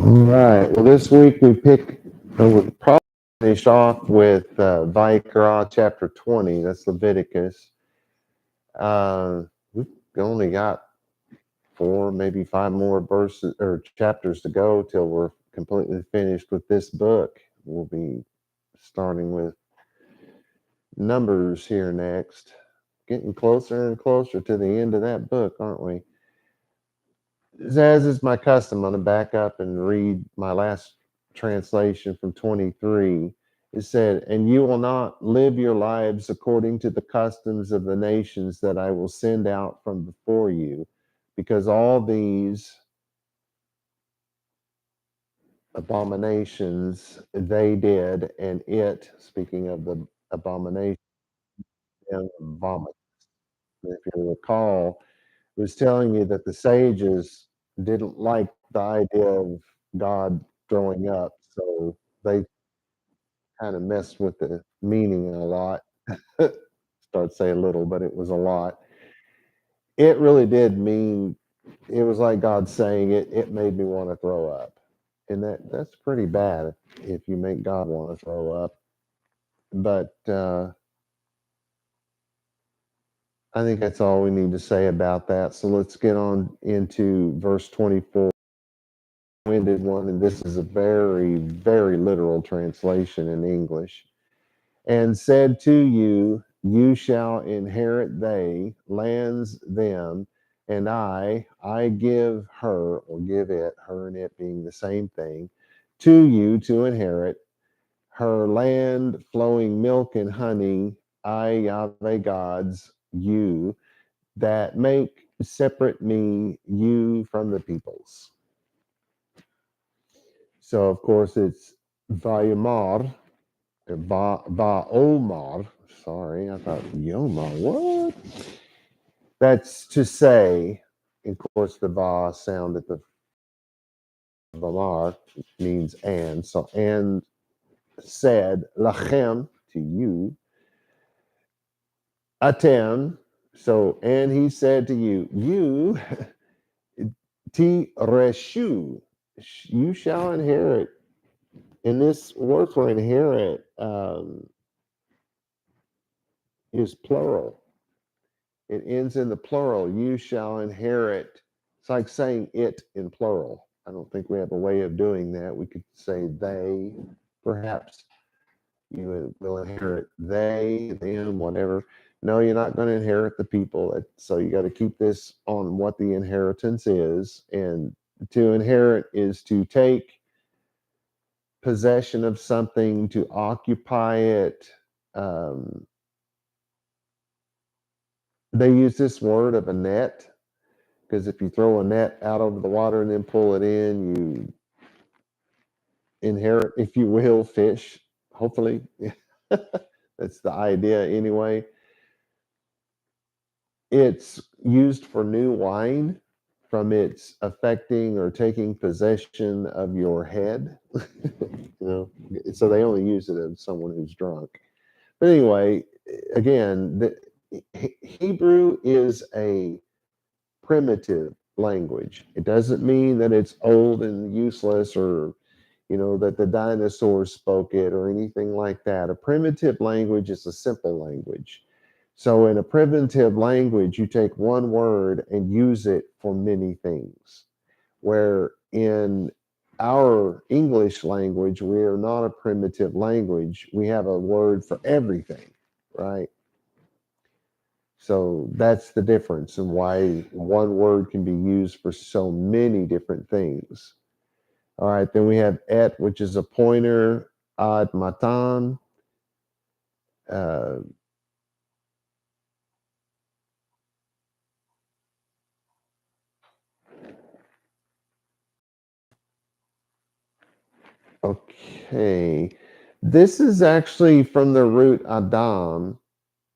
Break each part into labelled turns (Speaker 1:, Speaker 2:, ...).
Speaker 1: All right. Well, this week we'll probably finish off with vaYiqra chapter 20. That's Leviticus. We've only got four, maybe five more verses or chapters to go till we're completely finished with this book. We'll be starting with Numbers here next. Getting closer and closer to the end of that book, aren't we? As is my custom, I'm going to back up and read my last translation from 23. It said, "And you will not live your lives according to the customs of the nations that I will send out from before you, because all these abominations they did, and it," speaking of the abomination, and vomit. If you recall, was telling you that the sages didn't like the idea of God growing up, so they kind of messed with the meaning a lot. Start say a little, but it was a lot. It really did mean it was like God saying it made me want to throw up. And that's pretty bad if you make God want to throw up. But I think that's all we need to say about that. So let's get on into verse 24. Winded one, and this is a very, very literal translation in English. And said to you, you shall inherit they lands them, and I give her, or give it, her and it being the same thing, to you to inherit her land flowing milk and honey. I, Yahweh gods, you that make separate me, you from the peoples. So of course it's vaYomar, or vaOmar. Sorry, I thought Yomar. What? That's to say. Of course, the va sound at the vamar means and. So and said lachem to you, atem. So and he said to you, you ti reshu, you shall inherit. And this word for inherit is plural. It ends in the plural. You shall inherit. It's like saying it in plural. I don't think we have a way of doing that. We could say they, perhaps. You will inherit they, them, whatever. No, you're not going to inherit the people. So you got to keep this on what the inheritance is. And to inherit is to take possession of something, to occupy it. Um, they use this word of a net, because if you throw a net out over the water and then pull it in, you inherit, if you will, fish. Hopefully, that's the idea anyway. It's used for new wine from its affecting or taking possession of your head. So they only use it of someone who's drunk. But anyway, again, Hebrew is a primitive language. It doesn't mean that it's old and useless, or that the dinosaurs spoke it or anything like that. A primitive language is a simple language. So in a primitive language, you take one word and use it for many things. Where in our English language, we are not a primitive language. We have a word for everything, right? So that's the difference, and why one word can be used for so many different things. All right, then we have et, which is a pointer, ad matan. Uh, okay, this is actually from the root adam,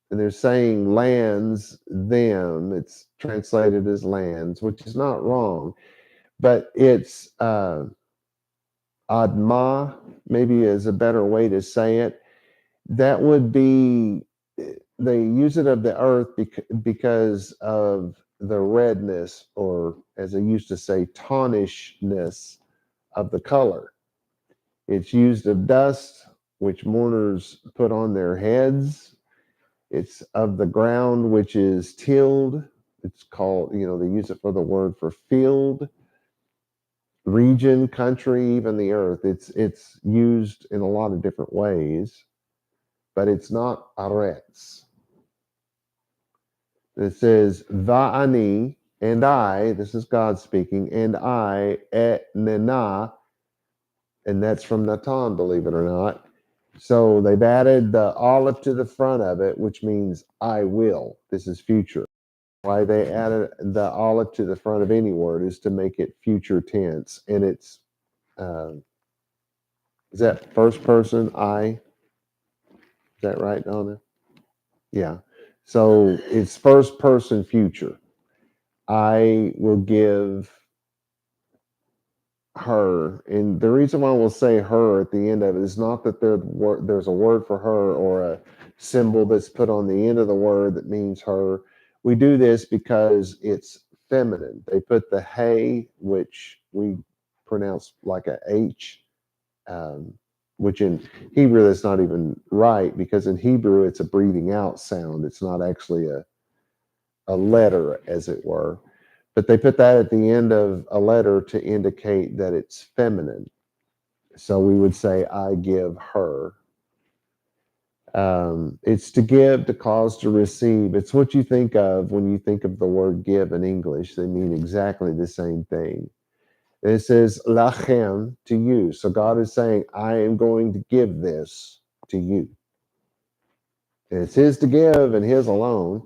Speaker 1: and they're saying lands them. It's translated as lands, which is not wrong, but it's adma, maybe is a better way to say it. That would be, they use it of the earth because of the redness, or as they used to say, tawnishness of the color. It's used of dust, which mourners put on their heads. It's of the ground, which is tilled. It's called, they use it for the word for field, region, country, even the earth. It's used in a lot of different ways, but it's not aretz. It says va'ani, and I, this is God speaking, and I et nena, and that's from Natan, believe it or not. So they've added the olive to the front of it, which means I will. This is future. Why they added the olive to the front of any word is to make it future tense. And it's, is that first person I? Is that right, Donna? Yeah. So it's first person future. I will give her. And the reason why we'll say her at the end of it is not that there's a word for her or a symbol that's put on the end of the word that means her. We do this because it's feminine. They put the hey, which we pronounce like a H, um, which in Hebrew that's not even right, because in Hebrew it's a breathing out sound. It's not actually a letter, as it were. But they put that at the end of a letter to indicate that it's feminine. So we would say, I give her. It's to give, to cause, to receive. It's what you think of when you think of the word give in English. They mean exactly the same thing. And it says, lachem, to you. So God is saying, I am going to give this to you. And it's His to give and His alone.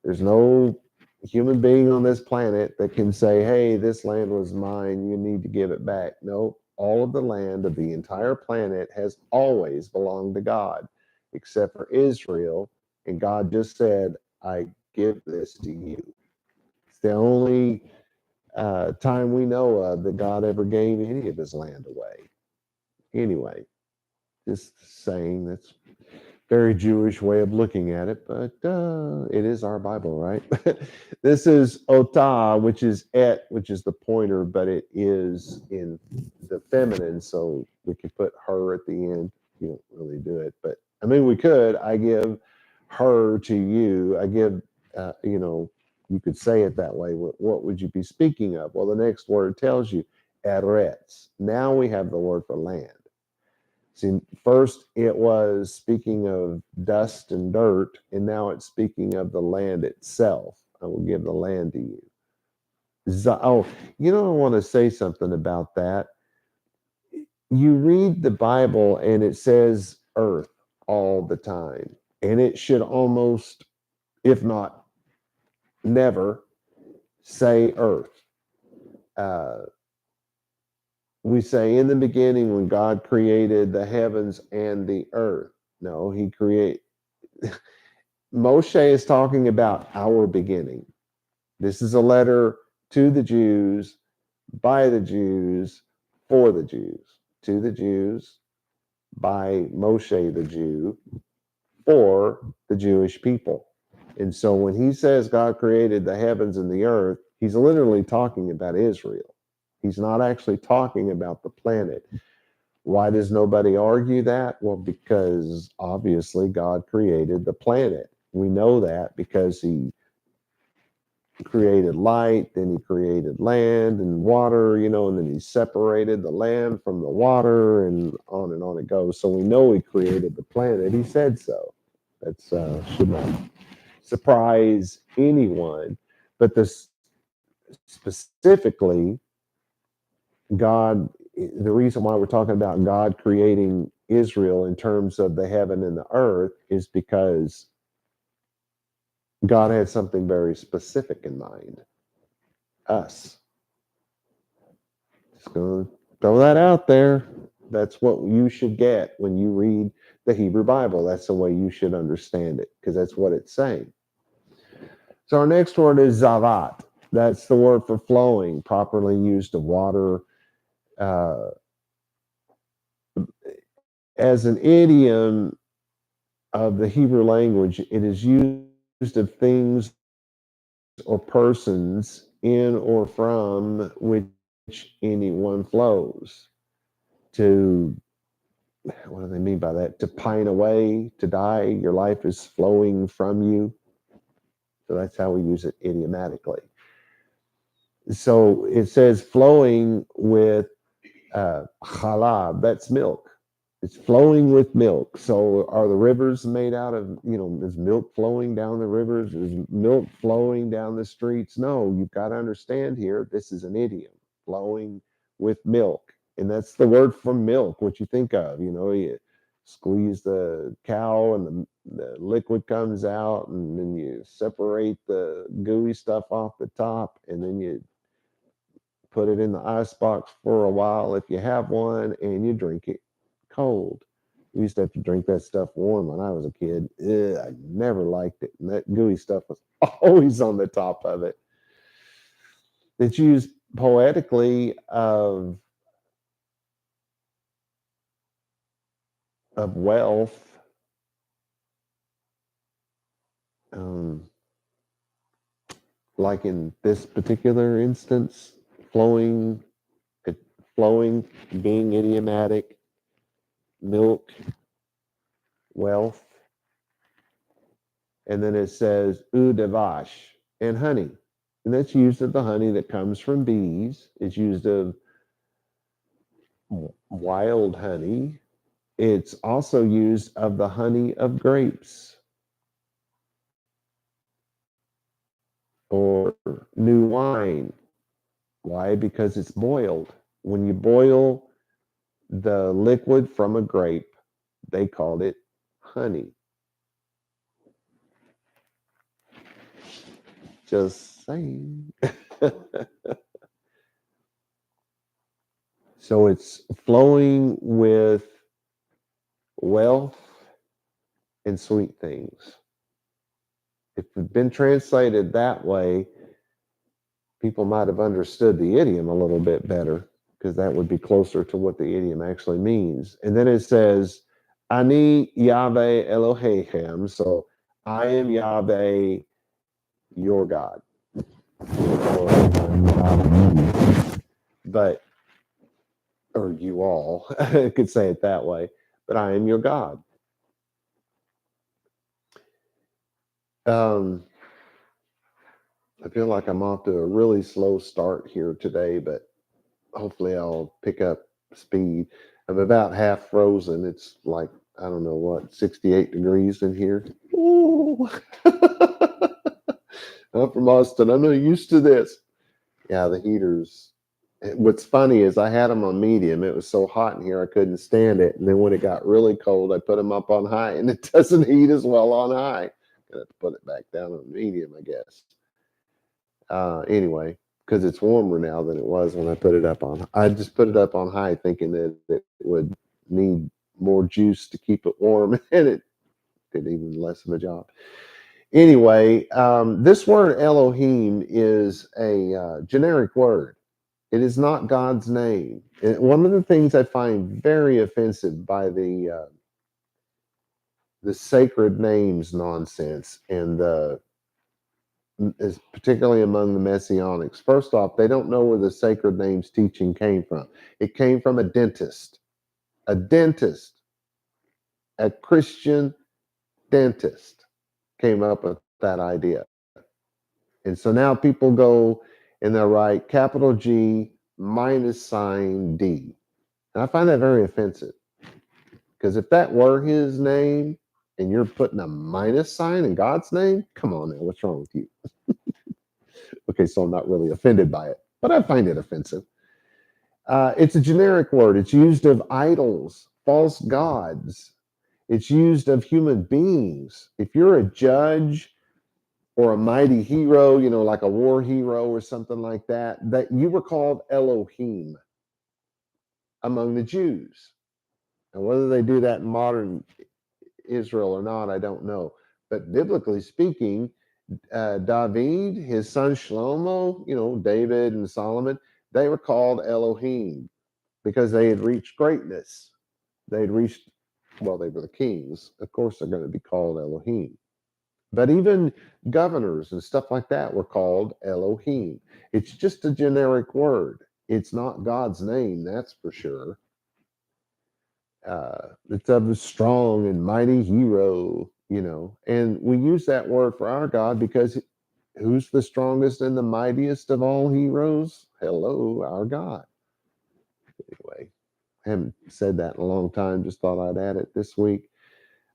Speaker 1: There's no human being on this planet that can say, hey, this land was mine, you need to give it back. No, all of the land of the entire planet has always belonged to God, except for Israel. And God just said, I give this to you. It's the only time we know of that God ever gave any of his land away. Anyway, just saying that's very Jewish way of looking at it, but it is our Bible, right? This is otah, which is et, which is the pointer, but it is in the feminine, so we could put her at the end. You don't really do it, but I mean, we could. I give her to you. I give, you could say it that way. What would you be speaking of? Well, the next word tells you, eretz. Now we have the word for land. See, first it was speaking of dust and dirt, and now it's speaking of the land itself. I will give the land to you. Oh, I want to say something about that. You read the Bible and it says earth all the time, and it should almost, if not never, say earth. We say in the beginning when God created the heavens and the earth. No, he created. Moshe is talking about our beginning. This is a letter to the Jews, by the Jews, for the Jews. To the Jews, by Moshe the Jew, for the Jewish people. And so when he says God created the heavens and the earth, he's literally talking about Israel. He's not actually talking about the planet. Why does nobody argue that? Well, because obviously God created the planet. We know that because he created light, then he created land and water, and then he separated the land from the water, and on it goes. So we know he created the planet. He said so. That's should not surprise anyone. But this specifically, God, the reason why we're talking about God creating Israel in terms of the heaven and the earth is because God had something very specific in mind. Us. Just going to throw that out there. That's what you should get when you read the Hebrew Bible. That's the way you should understand it, because that's what it's saying. So our next word is zavat. That's the word for flowing, properly used of water. As an idiom of the Hebrew language, it is used of things or persons in or from which anyone flows. To, what do they mean by that? To pine away, to die, your life is flowing from you. So that's how we use it idiomatically. So it says flowing with halab, that's milk. It's flowing with milk. So are the rivers made out of, is milk flowing down the rivers? Is milk flowing down the streets? No, you've got to understand here, this is an idiom, flowing with milk. And that's the word for milk, what you think of. You squeeze the cow and the liquid comes out, and then you separate the gooey stuff off the top, and then you put it in the ice box for a while if you have one, and you drink it cold. We used to have to drink that stuff warm when I was a kid. Ugh, I never liked it. And that gooey stuff was always on the top of it. It's used poetically of wealth. Like in this particular instance, flowing, flowing, being idiomatic, milk, wealth. And then it says udavash, and honey. And that's used of the honey that comes from bees. It's used of wild honey. It's also used of the honey of grapes or new wine. Why? Because it's boiled. When you boil the liquid from a grape, they called it honey. Just saying. So it's flowing with wealth and sweet things. If it had been translated that way, people might have understood the idiom a little bit better, because that would be closer to what the idiom actually means. And then it says, Ani Yahweh Elohechem. So I am Yahweh, your God. But, or you all could say it that way, but I am your God. I feel like I'm off to a really slow start here today, but hopefully I'll pick up speed. I'm about half frozen. It's like, I don't know what, 68 degrees in here. Ooh. I'm from Austin. I'm not used to this. Yeah, the heaters. What's funny is I had them on medium. It was so hot in here I couldn't stand it. And then when it got really cold, I put them up on high, and it doesn't heat as well on high. I have to put it back down on medium, I guess. Anyway, because it's warmer now than it was when I put it up on. I just put it up on high, thinking that it would need more juice to keep it warm, and it did even less of a job. Anyway, this word Elohim is a generic word. It is not God's name. And one of the things I find very offensive by the sacred names nonsense, and is particularly among the Messianics. First off, they don't know where the sacred names teaching came from. It came from a dentist, a Christian dentist came up with that idea. And so now people go and they'll write capital G minus sign D. And I find that very offensive, because if that were his name and you're putting a minus sign in God's name, come on now, what's wrong with you? Okay, so I'm not really offended by it, but I find it offensive. It's a generic word. It's used of idols, false gods. It's used of human beings. If you're a judge or a mighty hero, like a war hero or something like that, that you were called Elohim among the Jews. And whether they do that in modern Israel or not, I don't know. But biblically speaking, David, his son Shlomo, David and Solomon, they were called Elohim because they had reached greatness. They had reached, well, they were the kings. Of course, they're going to be called Elohim. But even governors and stuff like that were called Elohim. It's just a generic word. It's not God's name, that's for sure. It's of a strong and mighty hero, and we use that word for our God because who's the strongest and the mightiest of all heroes? Hello, our God. Anyway, I haven't said that in a long time. Just thought I'd add it this week.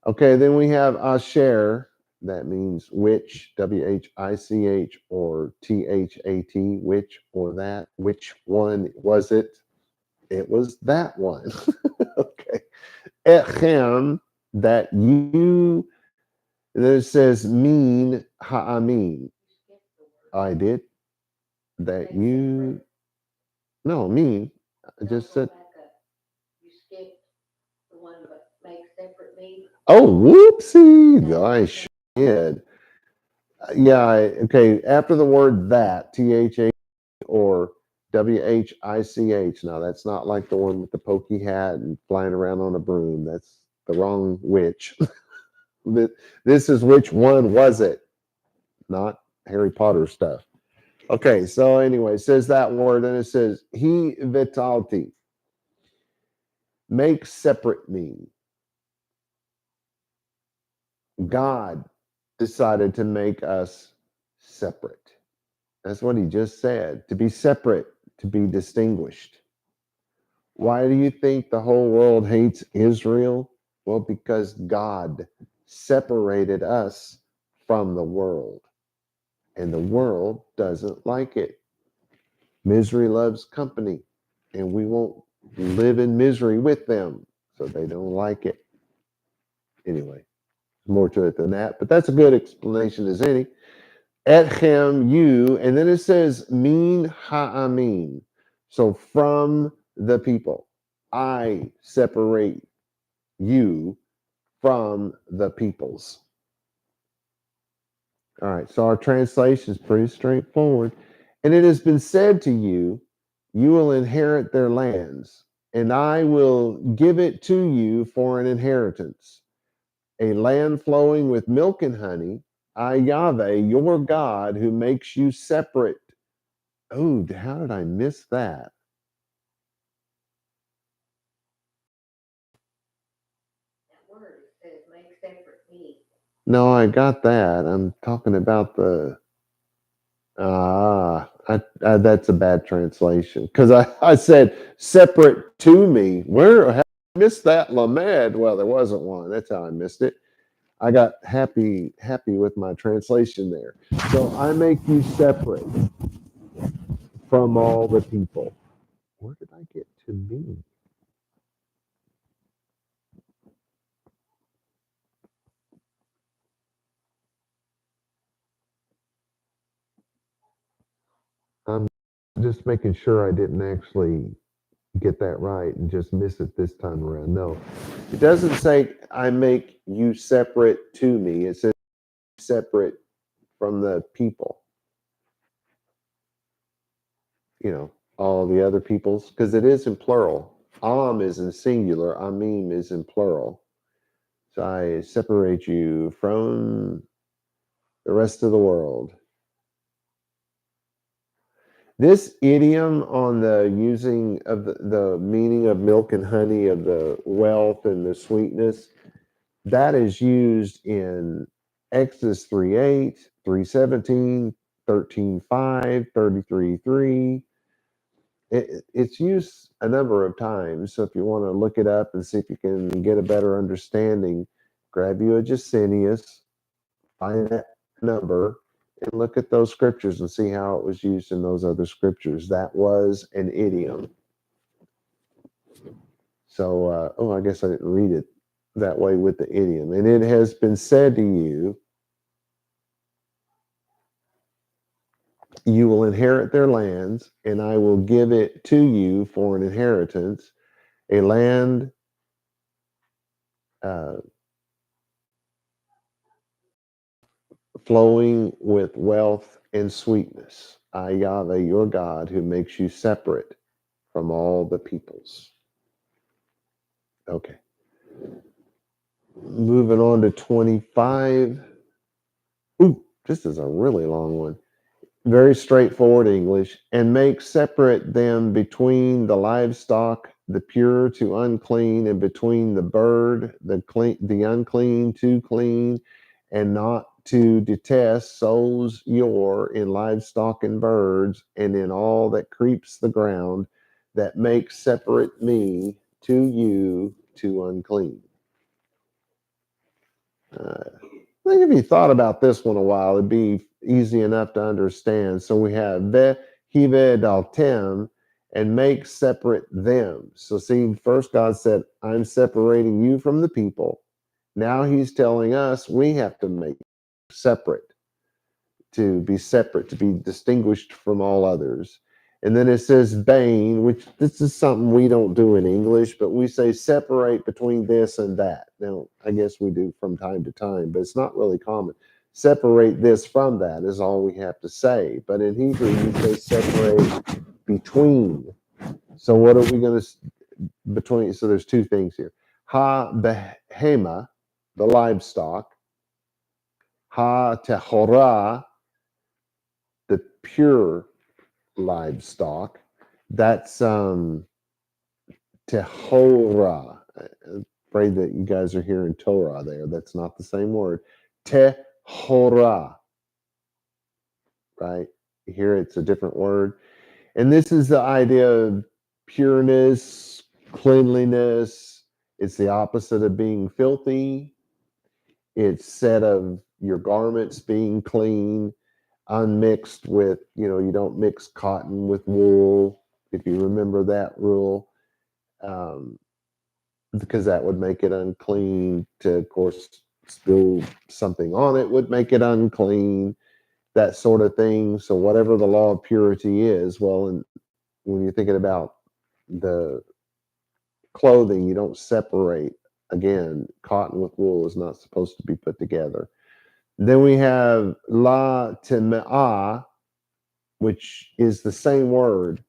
Speaker 1: Okay, then we have Asher. That means which, WHICH, or THAT, which or that. Which one was it? It was that one. Okay. Echem, that you, then it says mean, ha'amin. I did. That you, no, mean. I just said,
Speaker 2: You skipped the one but make separate me.
Speaker 1: oh, whoopsie. I sure did. Yeah, okay. After the word that, THA or WHICH. Now, that's not like the one with the pokey hat and flying around on a broom. That's the wrong witch. This is which one was it? Not Harry Potter stuff. Okay, so anyway, it says that word, and it says, he vitalti, make separate me. God decided to make us separate. That's what he just said, to be separate, to be distinguished. Why do you think the whole world hates Israel? Well, because God separated us from the world, and the world doesn't like it. Misery loves company, and we won't live in misery with them, so they don't like it. Anyway, more to it than that, but that's a good explanation as any. Etchem, you, and then it says min ha'amin. So from the people, I separate you from the peoples. All right, so our translation is pretty straightforward. And it has been said to you, you will inherit their lands, and I will give it to you for an inheritance, a land flowing with milk and honey. I, Yahweh, your God, who makes you separate. Oh, how did I miss that?
Speaker 2: That word says make separate me.
Speaker 1: No, I got that. I'm talking about the that's a bad translation because I said separate to me. Where how I missed that Lamed? Well, there wasn't one. That's how I missed it. I got happy with my translation there. So I make you separate from all the people. Where did I get to me? I'm just making sure I didn't actually get that right and just miss it this time around. No, it doesn't say I make you separate to me. It says separate from the people, all the other peoples, because it is in plural. Am is in singular, amim is in plural. So I separate you from the rest of the world. This idiom on the using of the meaning of milk and honey, of the wealth and the sweetness, that is used in Exodus 3:8, 3:17, 13:5, 33:3. It's used a number of times. So if you want to look it up and see if you can get a better understanding, grab you a Jacinius, find that number, and look at those scriptures and see how it was used in those other scriptures. That was an idiom. So, I guess I didn't read it that way with the idiom. And it has been said to you, you will inherit their lands, and I will give it to you for an inheritance, a land flowing with wealth and sweetness. I, Yahweh, your God, who makes you separate from all the peoples. Okay. Moving on to 25. Ooh, this is a really long one. very straightforward English, and make separate them between the livestock, the pure to unclean, and between the bird, the unclean to clean, and not to detest souls your in livestock and birds, and in all that creeps the ground, that make separate me to you to unclean. I think if you thought about this one a while, it'd be easy enough to understand. So we have hive daltem, and make separate them. So see, first God said, I'm separating you from the people. Now he's telling us we have to make separate, to be separate, to be distinguished from all others. And then it says bane, which this is something we don't do in English, but we say separate between this and that. Now, I guess we do from time to time, but it's not really common. Separate this from that is all we have to say. But in Hebrew, you say separate between. So what are we going to between? So there's two things here. Ha behema, the livestock. Ha tehorah, the pure livestock. That's tehorah. I'm afraid that you guys are hearing Torah there. That's not the same word. Tehorah, right? Here it's a different word. And this is the idea of pureness, cleanliness. It's the opposite of being filthy. It's said of your garments being clean, unmixed with, you don't mix cotton with wool, if you remember that rule, because that would make it unclean. To, of course, spill something on it would make it unclean, that sort of thing. So whatever the law of purity is, well, and when you're thinking about the clothing, you don't separate. Again, cotton with wool is not supposed to be put together. Then we have la teme'ah, which is the same word,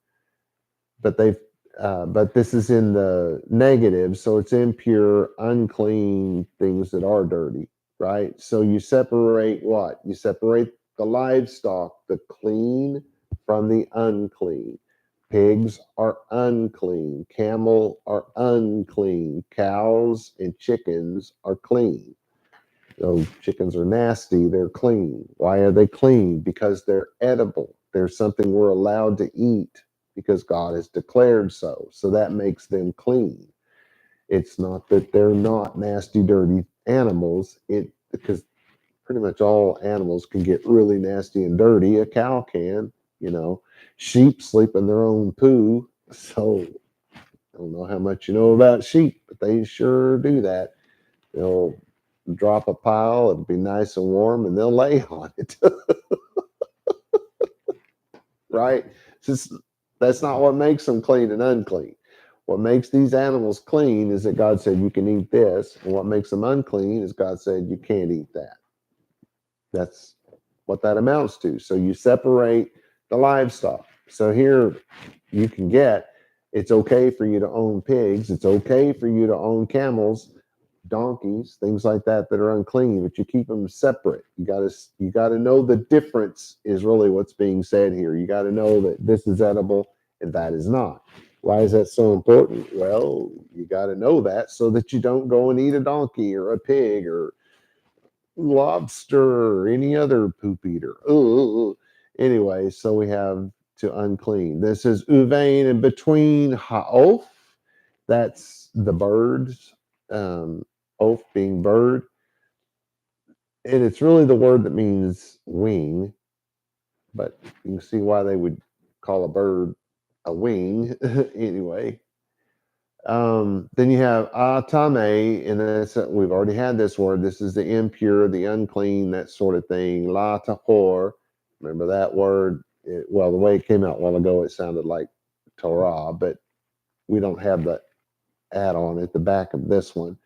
Speaker 1: but but this is in the negative, so it's impure, unclean things that are dirty, right? So you separate what? You separate the livestock, the clean from the unclean. Pigs are unclean. Camel are unclean. Cows and chickens are clean. Those chickens are nasty. They're clean. Why are they clean? Because they're edible. They're something we're allowed to eat because God has declared so. So that makes them clean. It's not that they're not nasty, dirty animals. Because pretty much all animals can get really nasty and dirty. A cow can, you know. Sheep sleep in their own poo. So I don't know how much you know about sheep, but they sure do that. They'll drop a pile, it'll be nice and warm, and they'll lay on it. Right? Just, that's not what makes them clean and unclean. What makes these animals clean is that God said you can eat this, and what makes them unclean is God said you can't eat that. That's what that amounts to. So you separate the livestock. So here you can get, it's okay for you to own pigs, it's okay for you to own camels, donkeys, things like that that are unclean, but you keep them separate. You got to know the difference is really what's being said here. You got to know that this is edible and that is not. Why is that so important? Well, you got to know that so that you don't go and eat a donkey or a pig or lobster or any other poop eater. Ooh. Anyway, so we have to unclean. This is uvain, and between ha'of, that's the birds, oaf being bird. And it's really the word that means wing, but you can see why they would call a bird a wing anyway. Then you have atame, and that's we've already had this word. This is the impure, the unclean, that sort of thing. La tahor, remember that word? Well, the way it came out a while ago, it sounded like Torah, but we don't have the add-on at the back of this one.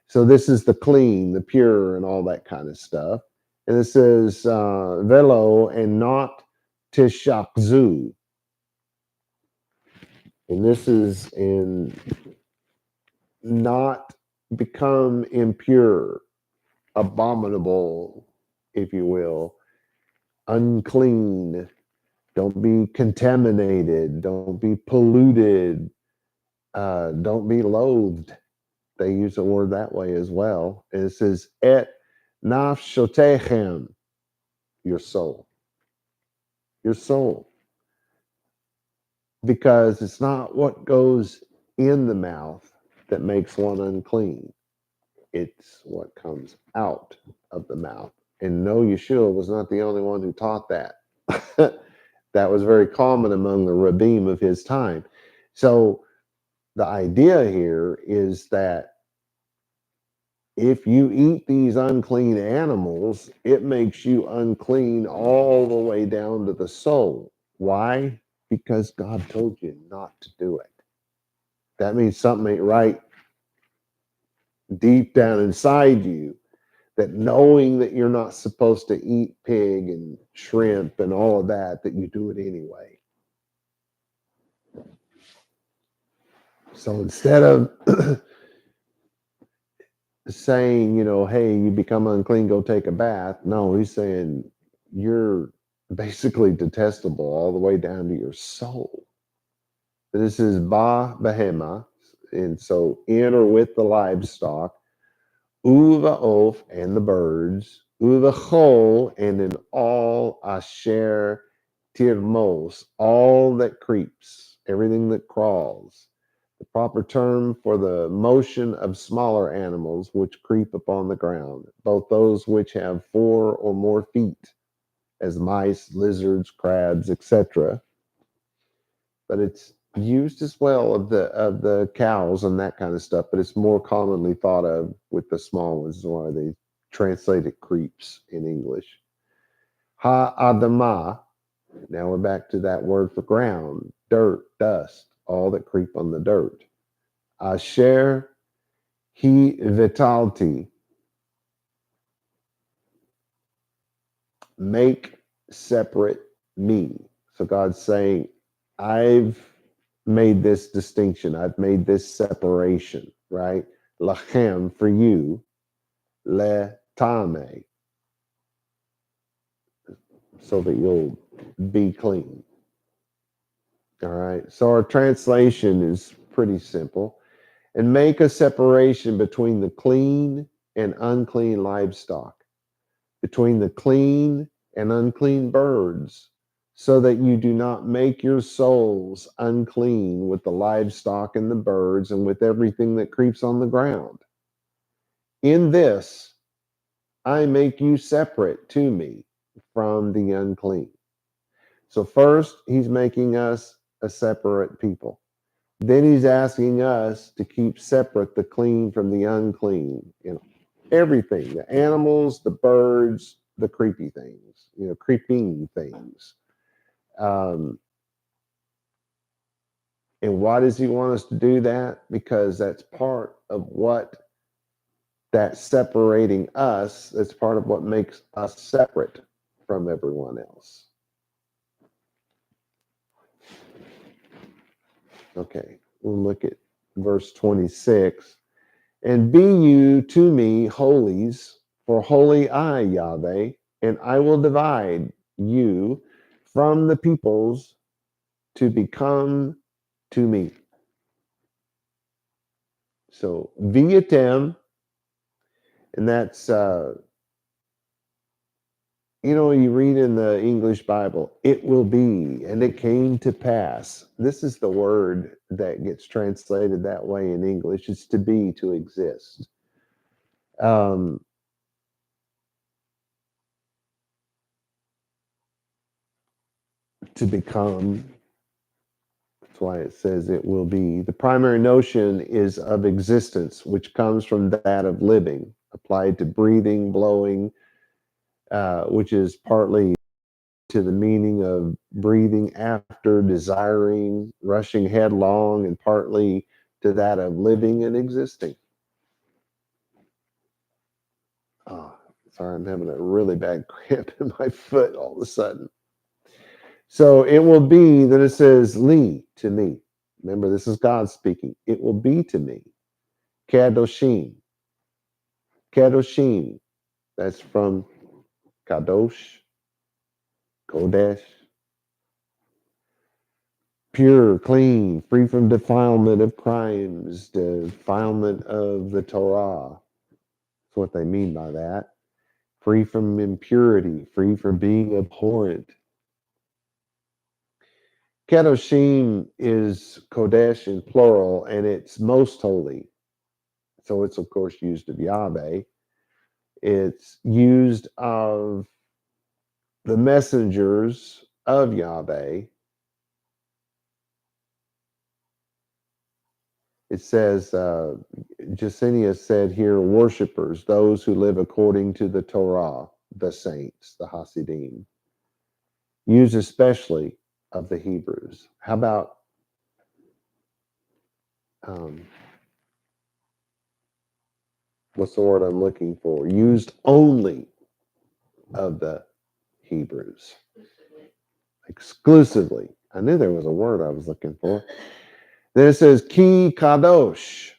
Speaker 1: So this is the clean, the pure, and all that kind of stuff. And it says velo and not tishakzu. And this is in not become impure, abominable, if you will, unclean. Don't be contaminated. Don't be polluted. Don't be loathed. They use the word that way as well. And it says, et nafshotechem, your soul. Your soul. Because it's not what goes in the mouth that makes one unclean. It's what comes out of the mouth. And no, Yeshua was not the only one who taught that. That was very common among the rabbim of his time. So the idea here is that if you eat these unclean animals, it makes you unclean all the way down to the soul. Why? Because God told you not to do it. That means something ain't right deep down inside you, that knowing that you're not supposed to eat pig and shrimp and all of that, that you do it anyway. So instead of saying, hey, you become unclean, go take a bath. No, he's saying you're basically detestable all the way down to your soul. This is ba behema, and so in or with the livestock, uva oaf and the birds, uva chol and in all asher tirmos, all that creeps, everything that crawls. The proper term for the motion of smaller animals which creep upon the ground, both those which have 4 or more feet, as mice, lizards, crabs, etc. But it's used as well of the cows and that kind of stuff, but it's more commonly thought of with the small ones, is why they translate it creeps in English. Ha-adamah, now we're back to that word for ground, dirt, dust, all that creep on the dirt. Asher he vitalti, make separate me. So God's saying, I've made this distinction. I've made this separation, right? Lachem, for you, le tame, so that you'll be clean. All right. So our translation is pretty simple. And make a separation between the clean and unclean livestock, between the clean and unclean birds, so that you do not make your souls unclean with the livestock and the birds and with everything that creeps on the ground. In this, I make you separate to me from the unclean. So first, he's making us a separate people. Then he's asking us to keep separate the clean from the unclean. Everything, the animals, the birds, the creepy things, creeping things. And why does he want us to do that? Because that's part of what that's separating us. That's part of what makes us separate from everyone else. Okay, we'll look at verse 26. And be you to me holies, for holy I, Yahweh, and I will divide you from the peoples to become to me. So, viatem, and that's, you read in the English Bible, it will be, and it came to pass. This is the word that gets translated that way in English. It's to be, to exist. To become. That's why it says it will be. The primary notion is of existence, which comes from that of living, applied to breathing, blowing, which is partly to the meaning of breathing after, desiring, rushing headlong, and partly to that of living and existing. Oh, sorry, I'm having a really bad cramp in my foot all of a sudden. So it will be that it says, Li, to me. Remember, this is God speaking. It will be to me. Kadoshim. Kadoshim. That's from Kadosh, Kodesh, pure, clean, free from defilement of crimes, defilement of the Torah. That's what they mean by that. Free from impurity, free from being abhorrent. Kedoshim is Kodesh in plural, and it's most holy. So it's, of course, used of Yahweh. It's used of the messengers of Yahweh. It says, Jasenius said here, worshipers, those who live according to the Torah, the saints, the Hasidim. Used especially of the Hebrews. How about what's the word I'm looking for? Used only of the Hebrews. Exclusively. I knew there was a word I was looking for. Then it says, Ki Kadosh.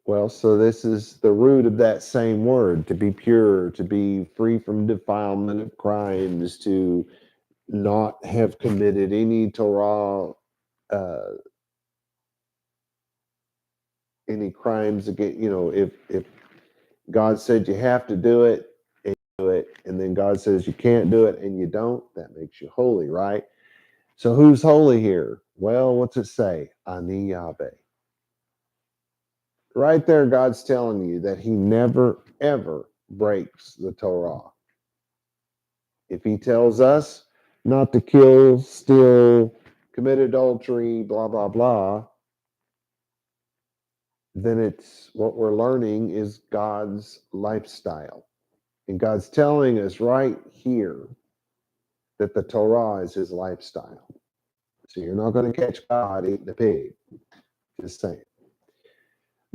Speaker 1: Well, so this is the root of that same word, to be pure, to be free from defilement of crimes, to not have committed any Torah, any crimes against, if God said you have to do it, and you do it, and then God says you can't do it and you don't, that makes you holy, right? So who's holy here? Well, what's it say? Ani Yahweh. Right there, God's telling you that he never, ever breaks the Torah. If he tells us not to kill, steal, commit adultery, blah, blah, blah, then it's what we're learning is God's lifestyle. And God's telling us right here that the Torah is his lifestyle. So you're not going to catch God eating a pig. Just saying.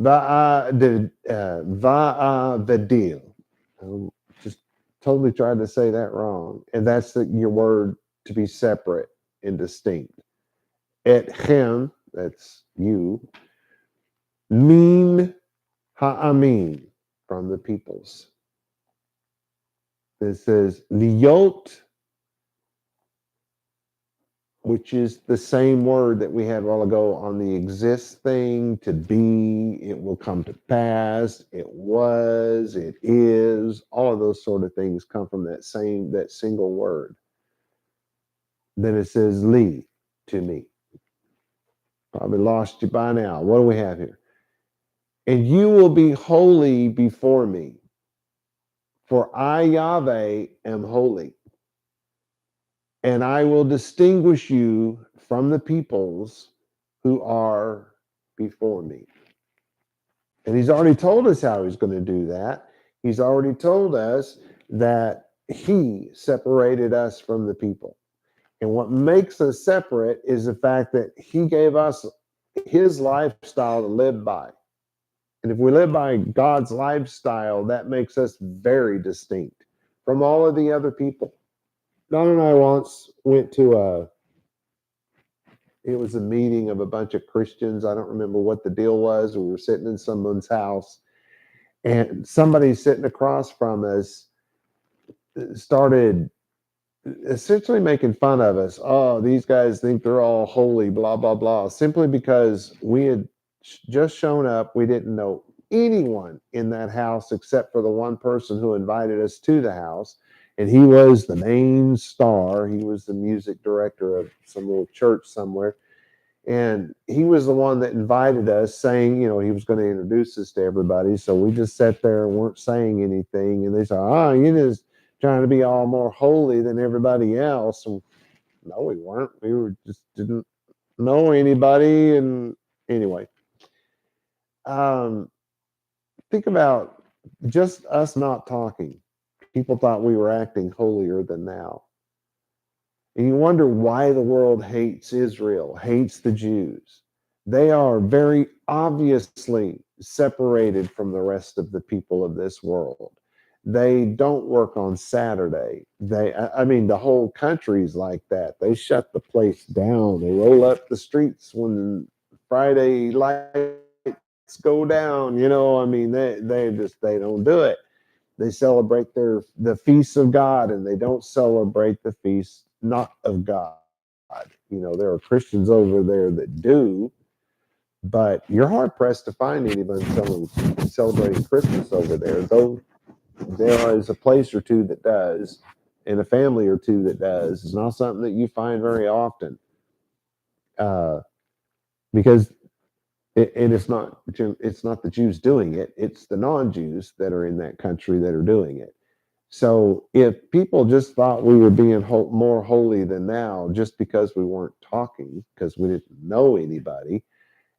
Speaker 1: Va'avedil. Just totally tried to say that wrong. And that's your word to be separate and distinct. Etchem, that's you. Min ha'amin, from the peoples. It says liot, which is the same word that we had a while ago on the exist thing, to be, it will come to pass, it was, it is, all of those sort of things come from that single word. Then it says li, to me. Probably lost you by now. What do we have here? And you will be holy before me, for I, Yahweh, am holy. And I will distinguish you from the peoples who are before me. And he's already told us how he's going to do that. He's already told us that he separated us from the people. And what makes us separate is the fact that he gave us his lifestyle to live by. And if we live by God's lifestyle, that makes us very distinct from all of the other people. Don and I once went to it was a meeting of a bunch of Christians. I don't remember what the deal was. We were sitting in someone's house, and somebody sitting across from us started essentially making fun of us. Oh, these guys think they're all holy, blah, blah, blah, simply because we had just shown up. We didn't know anyone in that house except for the one person who invited us to the house. And he was the main star. He was the music director of some little church somewhere. And he was the one that invited us, saying, he was going to introduce us to everybody. So we just sat there and weren't saying anything. And they said, you're just trying to be all more holy than everybody else. And no, we weren't. We were just didn't know anybody. And anyway, think about just us not talking. People thought we were acting holier than thou. And you wonder why the world hates Israel, hates the Jews. They are very obviously separated from the rest of the people of this world. They don't work on Saturday. The whole country's like that. They shut the place down. They roll up the streets when Friday lights go down. They don't do it. They celebrate the feasts of God, and they don't celebrate the feasts not of God. You know, there are Christians over there that do, but you're hard pressed to find anybody celebrating Christmas over there. Though there is a place or two that does, and a family or two that does. It's not something that you find very often, because and it's not the Jews doing it. It's the non-Jews that are in that country that are doing it. So if people just thought we were being more holy than thou just because we weren't talking, because we didn't know anybody,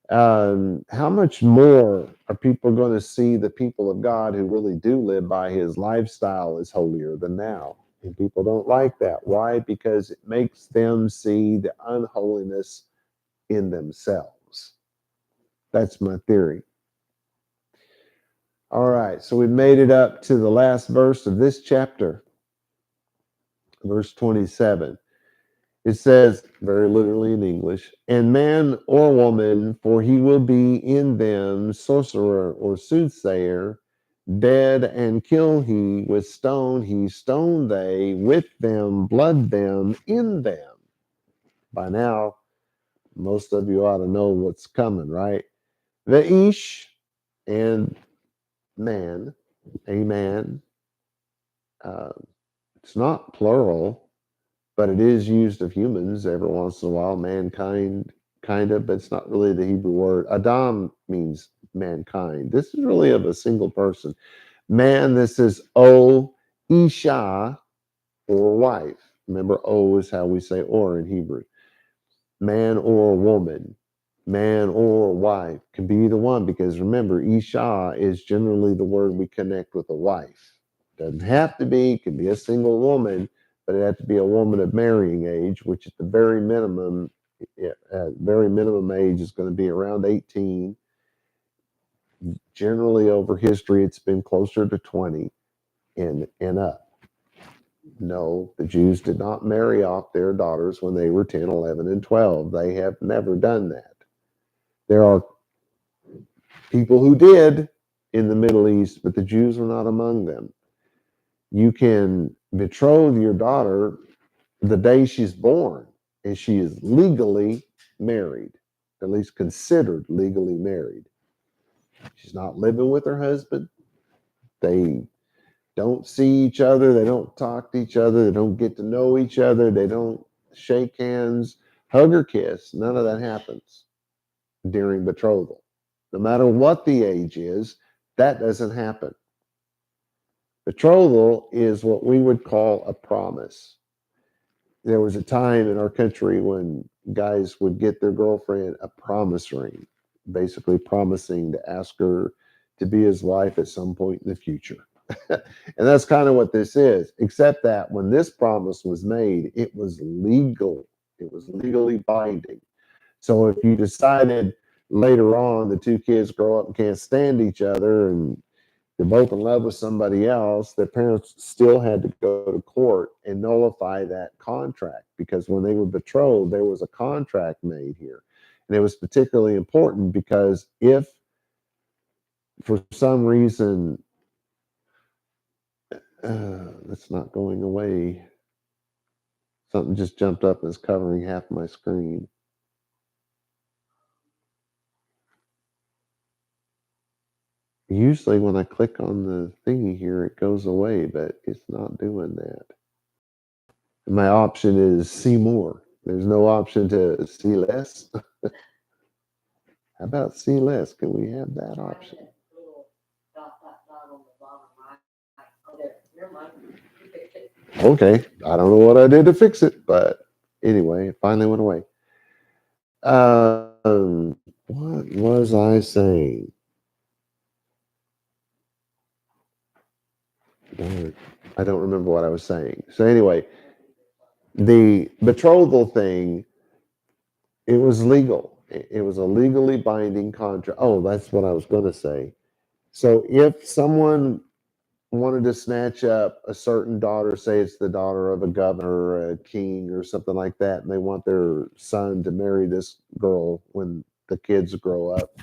Speaker 1: how much more are people going to see the people of God who really do live by his lifestyle as holier than thou? And people don't like that. Why? Because it makes them see the unholiness in themselves. That's my theory. All right, so we made it up to the last verse of this chapter, verse 27. It says, very literally in English, and man or woman, for he will be in them sorcerer or soothsayer, dead and kill he, with stone he stone they, with them blood them in them. By now, most of you ought to know what's coming, right? The ish and man, a man. Uh, it's not plural, but it is used of humans every once in a while. Mankind, kind of, but it's not really the Hebrew word. Adam means mankind. This is really of a single person. Man, this is O Isha, or wife. Remember, O is how we say or in Hebrew. Man or woman, man or wife can be either one, because remember, Isha is generally the word we connect with a wife. Doesn't have to be, can be a single woman, but it has to be a woman of marrying age, which at the very minimum, age is going to be around 18. Generally, over history, it's been closer to 20 and up. No, the Jews did not marry off their daughters when they were 10, 11, and 12. They have never done that. There are people who did in the Middle East, but the Jews were not among them. You can betroth your daughter the day she's born, and she is legally married, at least considered legally married. She's not living with her husband. They don't see each other. They don't talk to each other. They don't get to know each other. They don't shake hands, hug or kiss. None of that happens during betrothal. No matter what the age is, that doesn't happen. Betrothal is what we would call a promise. There was a time in our country when guys would get their girlfriend a promise ring, basically promising to ask her to be his wife at some point in the future. And that's kind of what this is, except that when this promise was made, it was legal. It was legally binding. So if you decided later on the two kids grow up and can't stand each other and they're both in love with somebody else, their parents still had to go to court and nullify that contract, because when they were betrothed, there was a contract made here. And it was particularly important because if for some reason, that's not going away. Something just jumped up and is covering half my screen. Usually when I click on the thingy here, it goes away, but it's not doing that. My option is see more. There's no option to see less. How about see less? Can we have that option? Okay, I don't know what I did to fix it, but anyway, it finally went away. What was I saying? I don't remember what I was saying. So anyway, the betrothal thing, it was legal. It was a legally binding contract. Oh, that's what I was going to say. So if someone wanted to snatch up a certain daughter, say it's the daughter of a governor or a king or something like that, and they want their son to marry this girl when the kids grow up,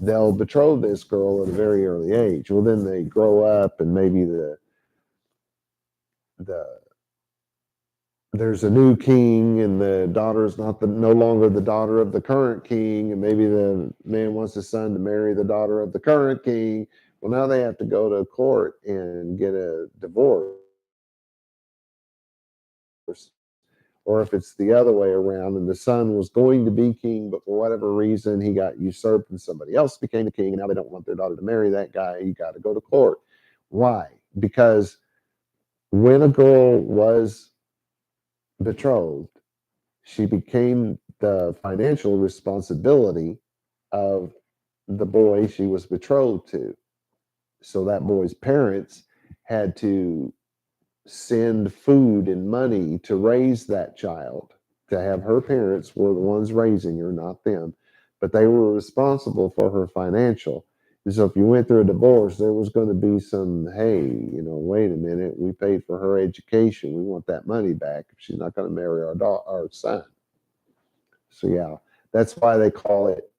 Speaker 1: they'll betroth this girl at a very early age. Well, then they grow up and maybe the there's a new king and the daughter's no longer the daughter of the current king, and maybe the man wants his son to marry the daughter of the current king. Well, now they have to go to court and get a divorce. Or if it's the other way around and the son was going to be king, but for whatever reason he got usurped and somebody else became the king, and now they don't want their daughter to marry that guy, you got to go to court. Why? Because when a girl was betrothed, she became the financial responsibility of the boy she was betrothed to. So that boy's parents had to send food and money to raise that child, to have her parents were the ones raising her, not them, but they were responsible for her financial. And so if you went through a divorce, there was going to be some, hey, wait a minute, we paid for her education. We want that money back if she's not going to marry our son. So yeah, that's why they call it,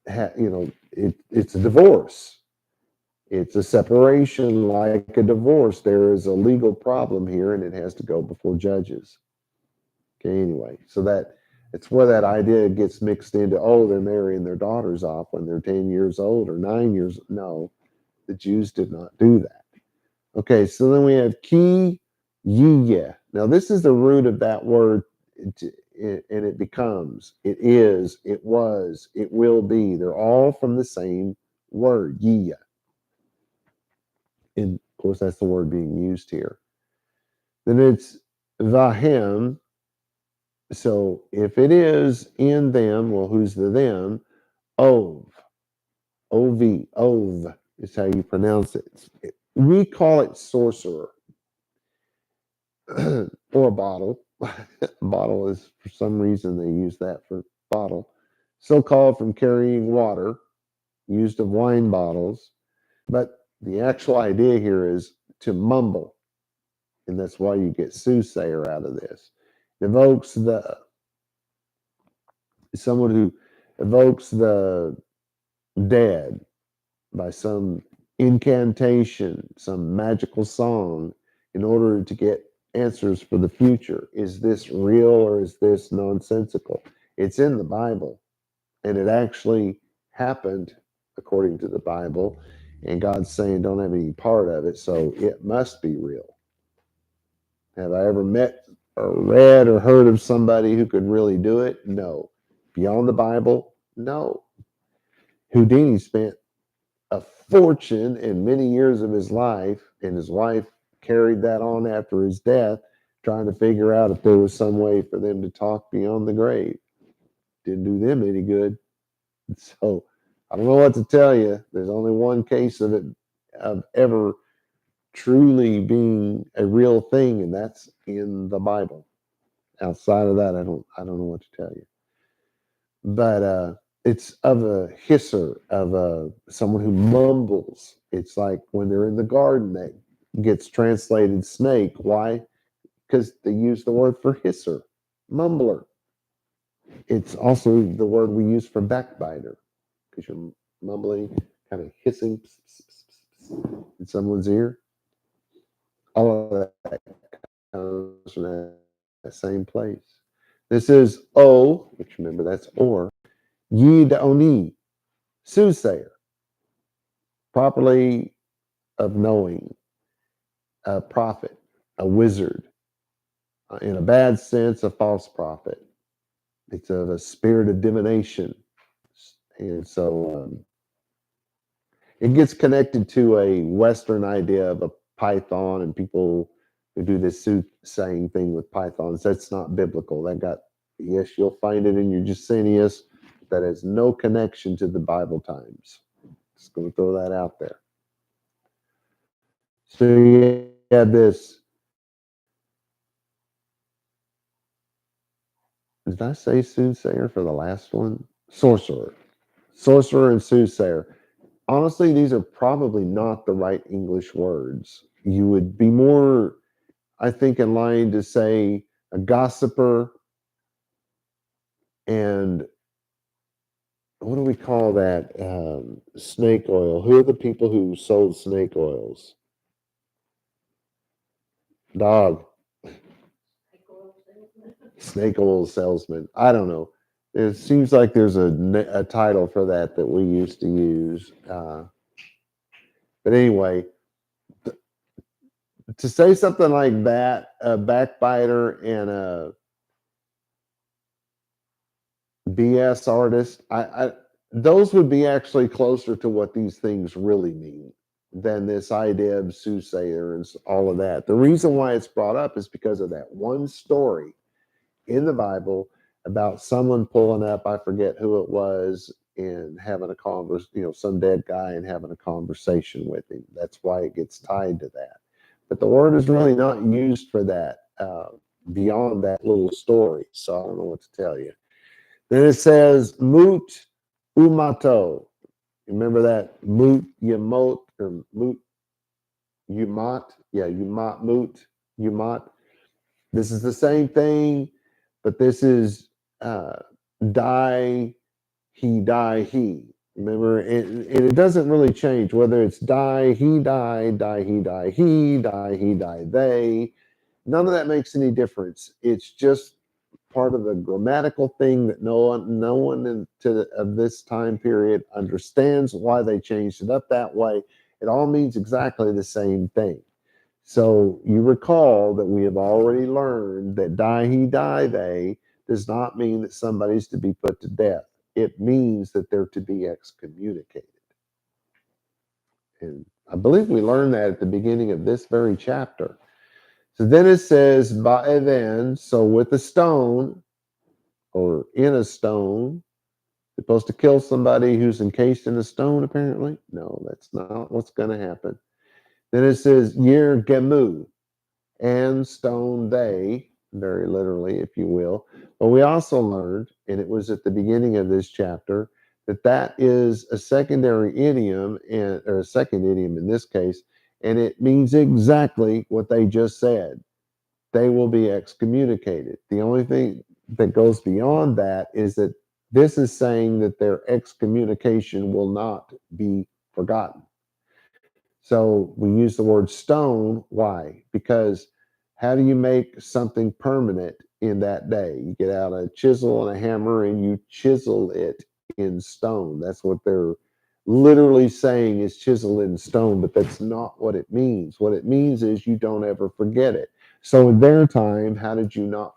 Speaker 1: it's a divorce. It's a separation like a divorce. There is a legal problem here, and it has to go before judges. Okay, anyway, so it's where that idea gets mixed into, oh, they're marrying their daughters off when they're 10 years old or 9 years. No, the Jews did not do that. Okay, so then we have ki yiye. Now, this is the root of that word, and it becomes, it is, it was, it will be. They're all from the same word, yiye. And of course, that's the word being used here. Then it's vahem. So if it is in them, well, who's the them? Ov. O-V. Ov is how you pronounce it. We call it sorcerer or a bottle. Bottle is, for some reason, they use that for bottle. So called from carrying water, used of wine bottles. But the actual idea here is to mumble. And that's why you get soothsayer out of this. It evokes someone who evokes the dead by some incantation, some magical song in order to get answers for the future. Is this real or is this nonsensical? It's in the Bible, and it actually happened according to the Bible, and God's saying don't have any part of it, so it must be real. Have I ever met or read or heard of somebody who could really do it? No. Beyond the Bible? No. Houdini spent a fortune and many years of his life, and his wife carried that on after his death, trying to figure out if there was some way for them to talk beyond the grave. Didn't do them any good. So I don't know what to tell you. There's only one case of it of ever truly being a real thing, and that's in the Bible. Outside of that, I don't know what to tell you. But it's of a hisser, of someone who mumbles. It's like when they're in the garden, that gets translated snake. Why? Because they use the word for hisser, mumbler. It's also the word we use for backbiter, because you're mumbling, kind of hissing in someone's ear. All of that comes from that same place. This is O, which remember that's or, Yid Oni, soothsayer, properly of knowing, a prophet, a wizard, in a bad sense, a false prophet. It's of a spirit of divination. And so it gets connected to a Western idea of a python, and people who do this soothsaying thing with pythons. That's not biblical. Yes, you'll find it in your Jusinius. That has no connection to the Bible times. Just going to throw that out there. So you had this. Did I say soothsayer for the last one? Sorcerer. Sorcerer and soothsayer. Honestly, these are probably not the right English words. You would be more, I think, in line to say a gossiper and what do we call that? Snake oil. Who are the people who sold snake oils? Dog. Snake oil salesman. I don't know. It seems like there's a title for that we used to use. But anyway, to say something like that, a backbiter and a BS artist, those would be actually closer to what these things really mean than this idea of soothsayer and all of that. The reason why it's brought up is because of that one story in the Bible about someone pulling up, I forget who it was, and having a conversation, some dead guy and having a conversation with him. That's why it gets tied to that. But the word is really not used for that beyond that little story. So I don't know what to tell you. Then it says mut umato. Remember that mut yamot or mut umat? Yeah, umat mut umat. This is the same thing, but this is die he. Remember, it doesn't really change whether it's die he, die he, they. None of that makes any difference. It's just part of the grammatical thing that no one of this time period understands why they changed it up that way. It all means exactly the same thing. So you recall that we have already learned that die he, die they does not mean that somebody's to be put to death. It means that they're to be excommunicated. And I believe we learned that at the beginning of this very chapter. So then it says, ba'even, so with a stone or in a stone, supposed to kill somebody who's encased in a stone, apparently. No, that's not what's going to happen. Then it says, yer gemu, and stone they, very literally, if you will. But we also learned, and it was at the beginning of this chapter, that is a secondary idiom, or a second idiom in this case, and it means exactly what they just said. They will be excommunicated. The only thing that goes beyond that is that this is saying that their excommunication will not be forgotten. So we use the word stone. Why? Because how do you make something permanent in that day? You get out a chisel and a hammer and you chisel it in stone. That's what they're literally saying is chisel in stone, but that's not what it means. What it means is you don't ever forget it. So in their time, how did you not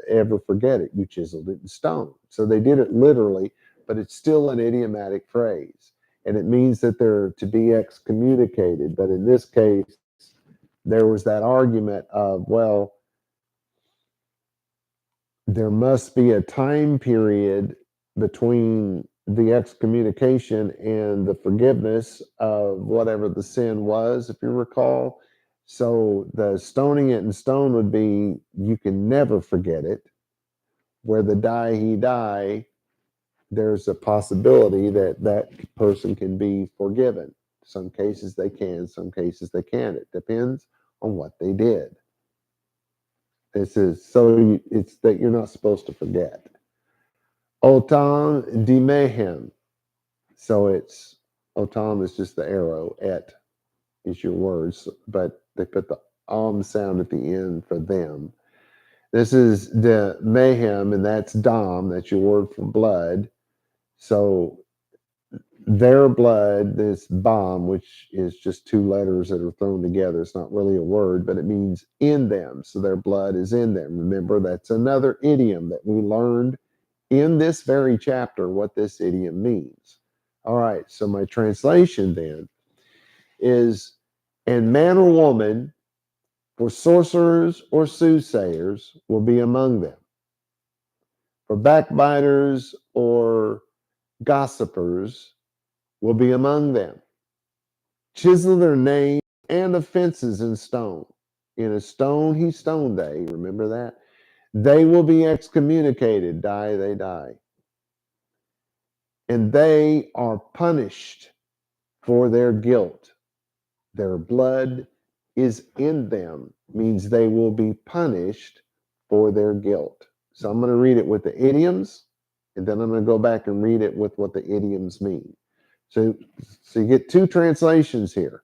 Speaker 1: ever forget it? You chiseled it in stone. So they did it literally, but it's still an idiomatic phrase. And it means that they're to be excommunicated. But in this case, there was that argument of, well, there must be a time period between the excommunication and the forgiveness of whatever the sin was, if you recall. So the stoning it in stone would be you can never forget it. Where the die he die, there's a possibility that that person can be forgiven. Some cases they can, some cases they can't. It depends on what they did. This is it's that you're not supposed to forget. Otam dimehem. So it's otam is just the arrow. Et is your words, but they put the sound at the end for them. This is the mayhem, and that's dam. That's your word for blood. So their blood, this bomb, which is just two letters that are thrown together. It's not really a word, but it means in them. So their blood is in them. Remember, that's another idiom that we learned in this very chapter, what this idiom means. All right, so my translation then is, and man or woman, for sorcerers or soothsayers, will be among them. For backbiters or gossipers will be among them. Chisel their name and offenses in stone. In a stone he stoned they, remember that? They will be excommunicated, die they die. And they are punished for their guilt. Their blood is in them, means they will be punished for their guilt. So I'm going to read it with the idioms, and then I'm going to go back and read it with what the idioms mean. So you get two translations here.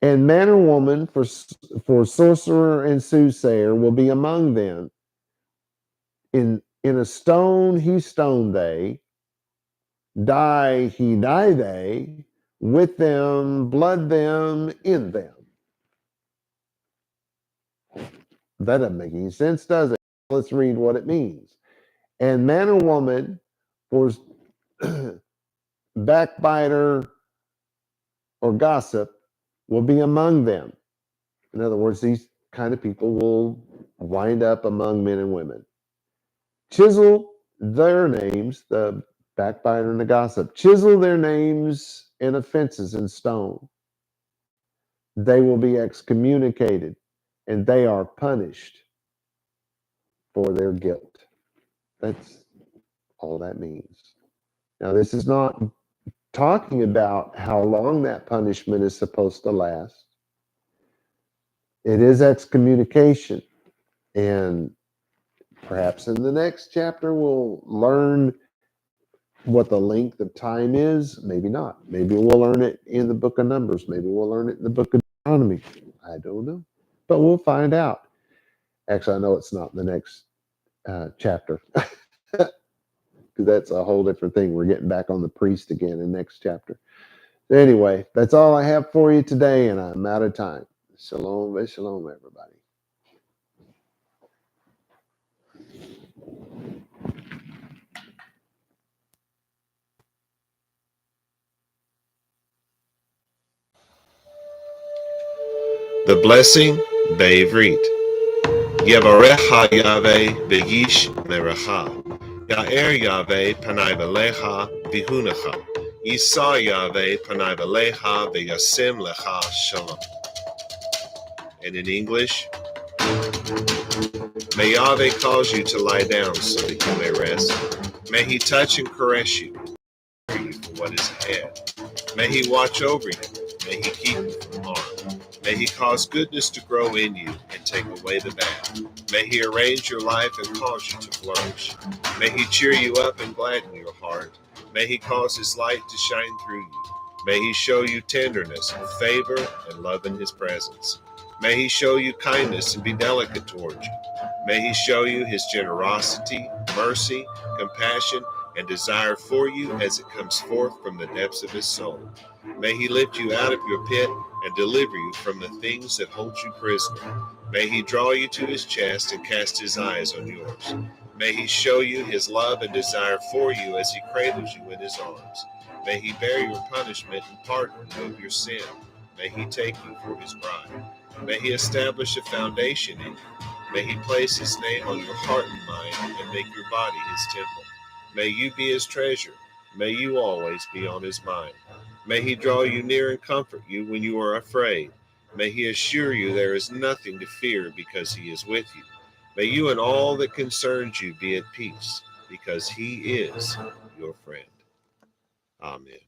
Speaker 1: And man or woman for sorcerer and soothsayer will be among them. In a stone he stone they, die he die they, with them, blood them, in them. That doesn't make any sense, does it? Let's read what it means. And man or woman, or backbiter or gossip, will be among them. In other words, these kind of people will wind up among men and women. Chisel their names, the backbiter and the gossip, chisel their names and offenses in stone. They will be excommunicated, and they are punished for their guilt. That's all that means. Now, this is not talking about how long that punishment is supposed to last. It is excommunication. And perhaps in the next chapter, we'll learn what the length of time is. Maybe not. Maybe we'll learn it in the book of Numbers. Maybe we'll learn it in the book of Deuteronomy. I don't know. But we'll find out. Actually, I know it's not the next chapter. Because that's a whole different thing. We're getting back on the priest again in the next chapter. Anyway, that's all I have for you today, and I'm out of time. Shalom, shalom, everybody.
Speaker 3: The blessing, vaYiqra. Yevarecha Yahweh v'yish merecha. Ya'er Yahweh panai v'lecha v'hunecha. Yisa Yahweh panai v'lecha v'yasim lecha shalom. And in English, may Yahweh cause you to lie down so that you may rest. May he touch and caress you, prepare you for what is ahead. May he watch over you. May he keep you from harm. May he cause goodness to grow in you and take away the bad. May he arrange your life and cause you to flourish. May he cheer you up and gladden your heart. May he cause his light to shine through you. May he show you tenderness and favor and love in his presence. May he show you kindness and be delicate towards you. May he show you his generosity, mercy, compassion, and desire for you as it comes forth from the depths of his soul. May he lift you out of your pit and deliver you from the things that hold you prisoner. May he draw you to his chest and cast his eyes on yours. May he show you his love and desire for you as he cradles you in his arms. May he bear your punishment and pardon you of your sin. May he take you for his bride. May he establish a foundation in you. May he place his name on your heart and mind and make your body his temple. May you be his treasure. May you always be on his mind. May he draw you near and comfort you when you are afraid. May he assure you there is nothing to fear because he is with you. May you and all that concerns you be at peace because he is your friend. Amen.